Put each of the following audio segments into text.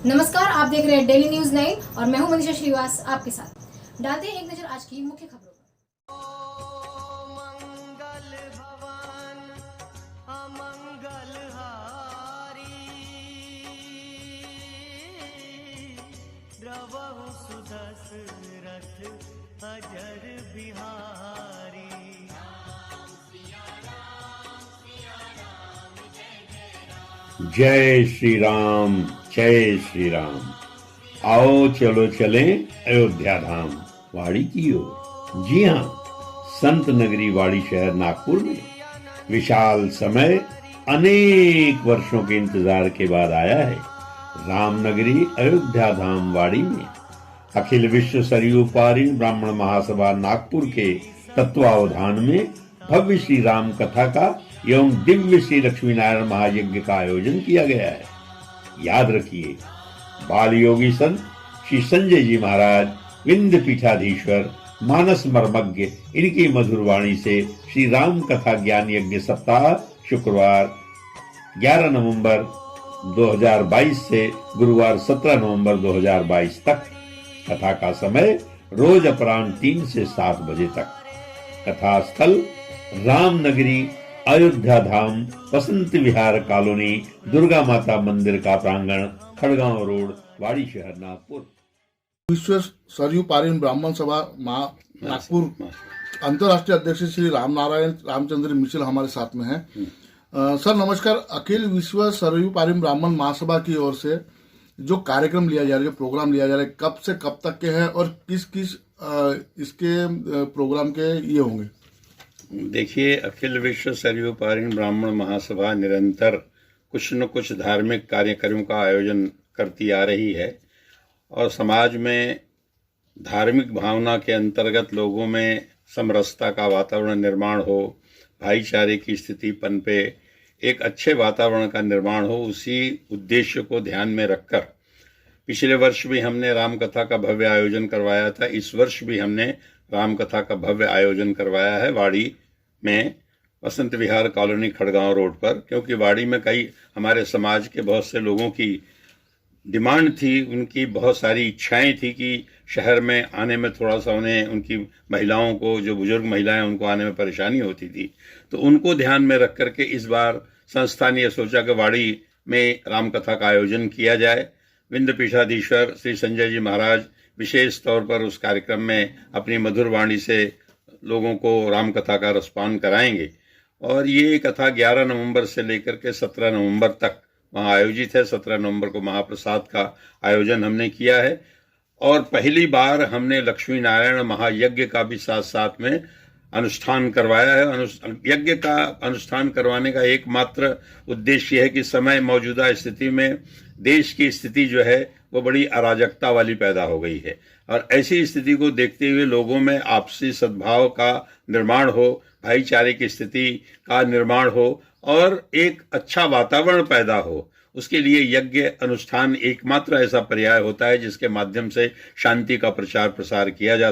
नमस्कार, आप देख रहे हैं डेली न्यूज 9 और मैं हूं मनीषा श्रीवास आपके साथ। डालते हैं एक नजर आज की मुख्य खबरों पर। मंगल भवन अमंगल हारी द्रवहु सुदशरथ अजर बिहारी। जय श्री राम, जय श्री राम। आओ चलो चलें अयोध्या धाम वाड़ी की ओर। जी हाँ, संत नगरी वाड़ी शहर नागपुर में विशाल समय अनेक वर्षों के इंतजार के बाद आया है। रामनगरी अयोध्या धाम वाड़ी में अखिल विश्व सरयू पारिन ब्राह्मण महासभा नागपुर के तत्वावधान में भव्य श्री राम कथा का एवं दिव्य श्री लक्ष्मी नारायण महायज्ञ का आयोजन किया गया है। याद रखिए, बाल योगी संत श्री संजय जी महाराज विंध्य पीठाधीश्वर मानस मर्मज्ञ इनकी मधुर वाणी से श्री राम कथा ज्ञान यज्ञ सप्ताह शुक्रवार 11 नवंबर 2022 से गुरुवार 17 नवंबर 2022 तक। कथा का समय रोज अपराह्न 3 से 7 बजे तक। कथा स्थल रामनगरी अयोध्या धाम वसंत विहार कॉलोनी दुर्गा माता मंदिर का प्रांगण खड़गांव रोड वाड़ी शहर नागपुर। विश्व सरयू पारिन ब्राह्मण सभा नागपुर अंतर्राष्ट्रीय अध्यक्ष श्री राम नारायण रामचंद्र मिश्र हमारे साथ में हैं। सर नमस्कार। अखिल विश्व सरयू पारिन ब्राह्मण महासभा की ओर से जो कार्यक्रम लिया जा रहा है, प्रोग्राम लिया जा रहा है, कब से कब तक के है और किस किस इसके प्रोग्राम के ये होंगे? देखिए, अखिल विश्व सरयू पारिन ब्राह्मण महासभा निरंतर कुछ न कुछ धार्मिक कार्यक्रमों का आयोजन करती आ रही है और समाज में धार्मिक भावना के अंतर्गत लोगों में समरसता का वातावरण निर्माण हो, भाईचारे की स्थिति पनपे, एक अच्छे वातावरण का निर्माण हो, उसी उद्देश्य को ध्यान में रखकर पिछले वर्ष भी हमने रामकथा का भव्य आयोजन करवाया था। इस वर्ष भी हमने रामकथा का भव्य आयोजन करवाया है वाड़ी में वसंत विहार कॉलोनी खड़गांव रोड पर, क्योंकि वाड़ी में कई हमारे समाज के बहुत से लोगों की डिमांड थी, उनकी बहुत सारी इच्छाएं थी कि शहर में आने में थोड़ा सा उन्हें, उनकी महिलाओं को, जो बुजुर्ग महिलाएं उनको आने में परेशानी होती थी, तो उनको ध्यान में रख करके इस बार संस्था ने सोचा कि वाड़ी में रामकथा का आयोजन किया जाए। विंध्य पीठाधीश्वर श्री संजय जी महाराज विशेष तौर पर उस कार्यक्रम में अपनी मधुर वाणी से लोगों को रामकथा का रसपान कराएंगे और ये कथा 11 नवंबर से लेकर के 17 नवंबर तक वहाँ आयोजित है। 17 नवंबर को महाप्रसाद का आयोजन हमने किया है और पहली बार हमने लक्ष्मी नारायण महायज्ञ का भी साथ साथ में अनुष्ठान करवाया है। यज्ञ का अनुष्ठान करवाने का एकमात्र उद्देश्य है कि समय मौजूदा स्थिति में देश की स्थिति जो है वो बड़ी अराजकता वाली पैदा हो गई है और ऐसी स्थिति को देखते हुए लोगों में आपसी सद्भाव का निर्माण हो, भाईचारे की स्थिति का निर्माण हो और एक अच्छा वातावरण पैदा हो, उसके लिए यज्ञ अनुष्ठान एकमात्र ऐसा पर्याय होता है जिसके माध्यम से शांति का प्रचार प्रसार किया जा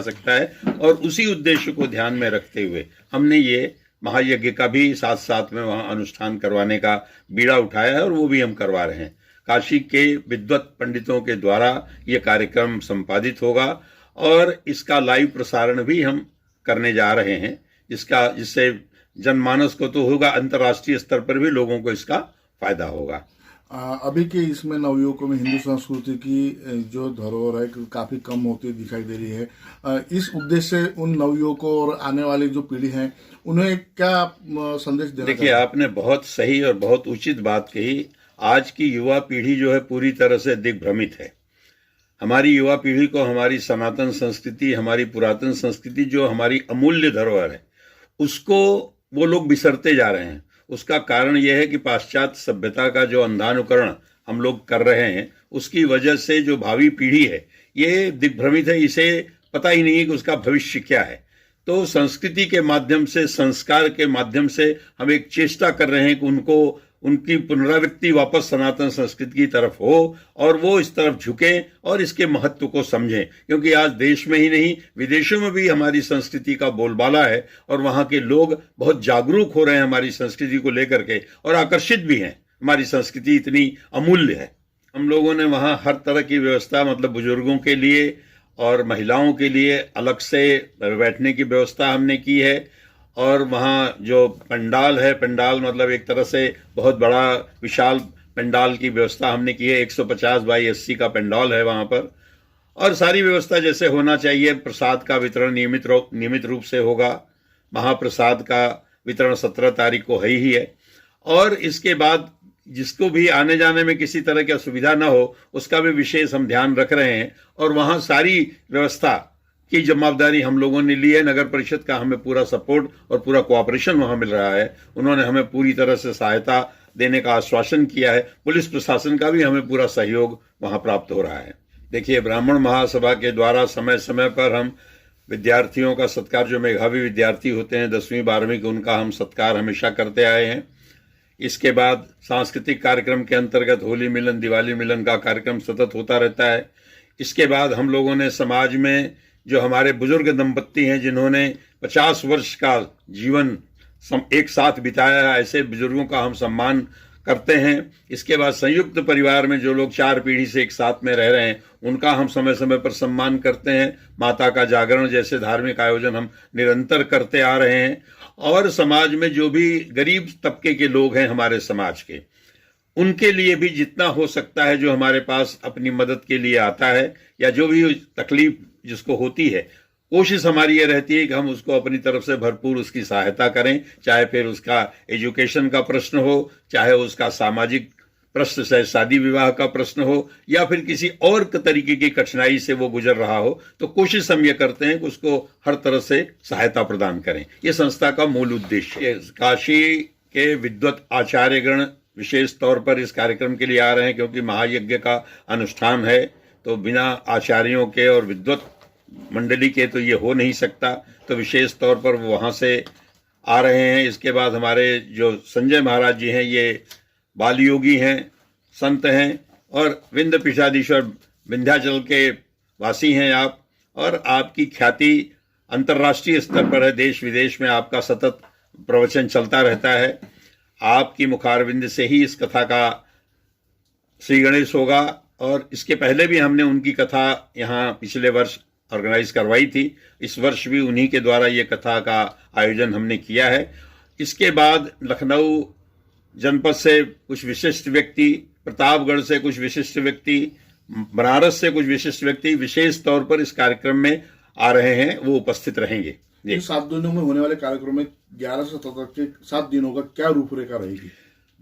सकता है। और उसी उद्देश्य को ध्यान में रखते हुए हमने ये महायज्ञ का भी साथ साथ में वहाँ अनुष्ठान करवाने का बीड़ा उठाया है और वो भी हम करवा रहे हैं। काशी के विद्वत पंडितों के द्वारा ये कार्यक्रम संपादित होगा और इसका लाइव प्रसारण भी हम करने जा रहे हैं, जिससे जनमानस को तो होगा, अंतर्राष्ट्रीय स्तर पर भी लोगों को इसका फायदा होगा। अभी के इसमें नवयुवकों में हिंदू संस्कृति की जो धरोहर है काफी कम होती दिखाई दे रही है। इस उद्देश्य से उन नवयुवकों और आने वाली जो पीढ़ी है उन्हें क्या संदेश देना? देखिए, आपने बहुत सही और बहुत उचित बात कही। आज की युवा पीढ़ी जो है पूरी तरह से दिग्भ्रमित है। हमारी युवा पीढ़ी को हमारी सनातन संस्कृति, हमारी पुरातन संस्कृति, जो हमारी अमूल्य धरोहर है, उसको वो लोग बिसरते जा रहे हैं। उसका कारण यह है कि पाश्चात्य सभ्यता का जो अंधानुकरण हम लोग कर रहे हैं, उसकी वजह से जो भावी पीढ़ी है ये दिग्भ्रमित है। इसे पता ही नहीं है कि उसका भविष्य क्या है। तो संस्कृति के माध्यम से, संस्कार के माध्यम से हम एक चेष्टा कर रहे हैं कि उनकी पुनरावृत्ति वापस सनातन संस्कृति की तरफ हो और वो इस तरफ झुकें और इसके महत्व को समझें, क्योंकि आज देश में ही नहीं विदेशों में भी हमारी संस्कृति का बोलबाला है और वहाँ के लोग बहुत जागरूक हो रहे हैं हमारी संस्कृति को लेकर के और आकर्षित भी हैं। हमारी संस्कृति इतनी अमूल्य है हम लोगों ने वहाँ हर तरह की व्यवस्था, मतलब बुजुर्गों के लिए और महिलाओं के लिए अलग से बैठने की व्यवस्था हमने की है। और वहाँ जो पंडाल है, पंडाल मतलब एक तरह से बहुत बड़ा विशाल पंडाल की व्यवस्था हमने की है। 150 बाई 80 का पंडाल है वहाँ पर, और सारी व्यवस्था जैसे होना चाहिए। प्रसाद का वितरण नियमित रूप से होगा। महाप्रसाद का वितरण 17 तारीख को है ही है। और इसके बाद जिसको भी आने जाने में किसी तरह की असुविधा न हो, उसका भी विशेष हम ध्यान रख रहे हैं। और वहाँ सारी व्यवस्था की जिम्मेदारी हम लोगों ने ली है। नगर परिषद का हमें पूरा सपोर्ट और पूरा कोऑपरेशन वहाँ मिल रहा है। उन्होंने हमें पूरी तरह से सहायता देने का आश्वासन किया है। पुलिस प्रशासन का भी हमें पूरा सहयोग वहाँ प्राप्त हो रहा है। देखिए, ब्राह्मण महासभा के द्वारा समय समय पर हम विद्यार्थियों का सत्कार, जो मेधावी विद्यार्थी होते हैं 10वीं 12वीं के, उनका हम सत्कार हमेशा करते आए हैं। इसके बाद सांस्कृतिक कार्यक्रम के अंतर्गत होली मिलन, दिवाली मिलन का कार्यक्रम सतत होता रहता है। इसके बाद हम लोगों ने समाज में जो हमारे बुजुर्ग दंपत्ति हैं, जिन्होंने 50 वर्ष का जीवन एक साथ बिताया है, ऐसे बुजुर्गों का हम सम्मान करते हैं। इसके बाद संयुक्त परिवार में जो लोग 4 पीढ़ी से एक साथ में रह रहे हैं, उनका हम समय समय पर सम्मान करते हैं। माता का जागरण जैसे धार्मिक आयोजन हम निरंतर करते आ रहे हैं। और समाज में जो भी गरीब तबके के लोग हैं हमारे समाज के, उनके लिए भी जितना हो सकता है, जो हमारे पास अपनी मदद के लिए आता है या जो भी तकलीफ जिसको होती है, कोशिश हमारी ये रहती है कि हम उसको अपनी तरफ से भरपूर उसकी सहायता करें। चाहे फिर उसका एजुकेशन का प्रश्न हो, चाहे उसका सामाजिक प्रश्न, चाहे शादी विवाह का प्रश्न हो, या फिर किसी और तरीके की कठिनाई से वो गुजर रहा हो, तो कोशिश हम ये करते हैं कि उसको हर तरह से सहायता प्रदान करें। ये संस्था का मूल उद्देश्य है। काशी के विद्वत आचार्यगण विशेष तौर पर इस कार्यक्रम के लिए आ रहे हैं, क्योंकि महायज्ञ का अनुष्ठान है, तो बिना आचार्यों के और विद्वत मंडली के तो ये हो नहीं सकता। तो विशेष तौर पर वो वहाँ से आ रहे हैं। इसके बाद हमारे जो संजय महाराज जी हैं, ये बाल योगी हैं, संत हैं, और विंध्य पीठाधीश्वर विंध्याचल के वासी हैं आप, और आपकी ख्याति अंतर्राष्ट्रीय स्तर पर है। देश विदेश में आपका सतत प्रवचन चलता रहता है। आपकी मुखारविंद से ही इस कथा का श्री गणेश होगा। और इसके पहले भी हमने उनकी कथा यहाँ पिछले वर्ष ऑर्गेनाइज करवाई थी। इस वर्ष भी उन्हीं के द्वारा ये कथा का आयोजन हमने किया है। इसके बाद लखनऊ जनपद से कुछ विशिष्ट व्यक्ति, प्रतापगढ़ से कुछ विशिष्ट व्यक्ति, बनारस से कुछ विशिष्ट व्यक्ति विशेष तौर पर इस कार्यक्रम में आ रहे हैं, वो उपस्थित रहेंगे। इन 7 दिनों में होने वाले कार्यक्रम में 11 से 17 के 7 दिनों का क्या रूपरेखा रहेगी?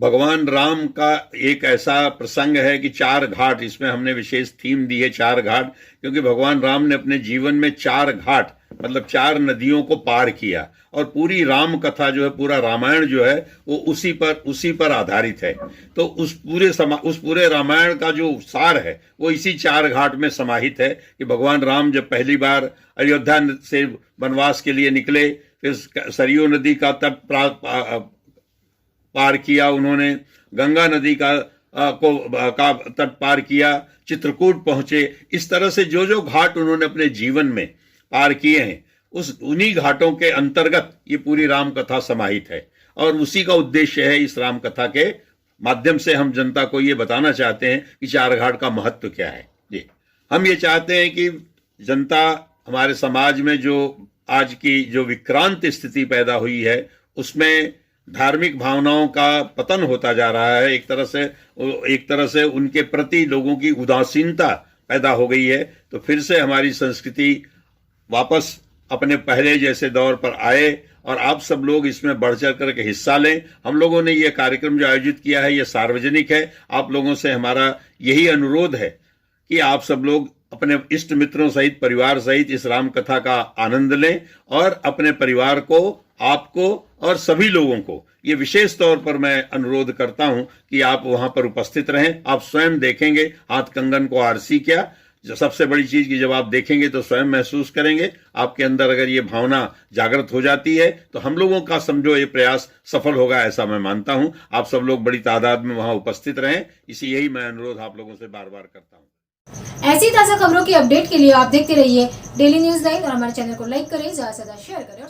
भगवान राम का एक ऐसा प्रसंग है कि 4 घाट, इसमें हमने विशेष थीम दी है 4 घाट, क्योंकि भगवान राम ने अपने जीवन में 4 घाट मतलब 4 नदियों को पार किया। और पूरी राम कथा जो है, पूरा रामायण जो है, वो उसी पर आधारित है। तो उस पूरे रामायण का जो सार है वो इसी 4 घाट में समाहित है कि भगवान राम जब पहली बार अयोध्या से वनवास के लिए निकले, फिर सरयू नदी का तट पार किया उन्होंने, गंगा नदी का तट पार किया, चित्रकूट पहुंचे। इस तरह से जो घाट उन्होंने अपने जीवन में पार किए हैं, उन्हीं घाटों के अंतर्गत ये पूरी राम कथा समाहित है। और उसी का उद्देश्य है, इस राम कथा के माध्यम से हम जनता को ये बताना चाहते हैं कि 4 घाट का महत्व क्या है। जी, हम ये चाहते हैं कि जनता, हमारे समाज में जो आज की जो विक्रांत स्थिति पैदा हुई है, उसमें धार्मिक भावनाओं का पतन होता जा रहा है। एक तरह से उनके प्रति लोगों की उदासीनता पैदा हो गई है। तो फिर से हमारी संस्कृति वापस अपने पहले जैसे दौर पर आए और आप सब लोग इसमें बढ़ चढ़ करके हिस्सा लें। हम लोगों ने ये कार्यक्रम जो आयोजित किया है, ये सार्वजनिक है। आप लोगों से हमारा यही अनुरोध है कि आप सब लोग अपने इष्ट मित्रों सहित, परिवार सहित इस राम कथा का आनंद लें और अपने परिवार को, आपको और सभी लोगों को ये विशेष तौर पर मैं अनुरोध करता हूं कि आप वहां पर उपस्थित रहें। आप स्वयं देखेंगे हाथ कंगन को आरसी क्या, जो सबसे बड़ी चीज की जब आप देखेंगे तो स्वयं महसूस करेंगे। आपके अंदर अगर ये भावना जागृत हो जाती है तो हम लोगों का समझो ये प्रयास सफल होगा, ऐसा मैं मानता हूं। आप सब लोग बड़ी तादाद में वहां उपस्थित रहें, यही मैं अनुरोध आप लोगों से बार बार करता हूं। ऐसी ताज़ा खबरों की अपडेट के लिए आप देखते रहिए डेली न्यूज़ 9 और हमारे चैनल को लाइक करें, ज्यादा से ज्यादा शेयर करें और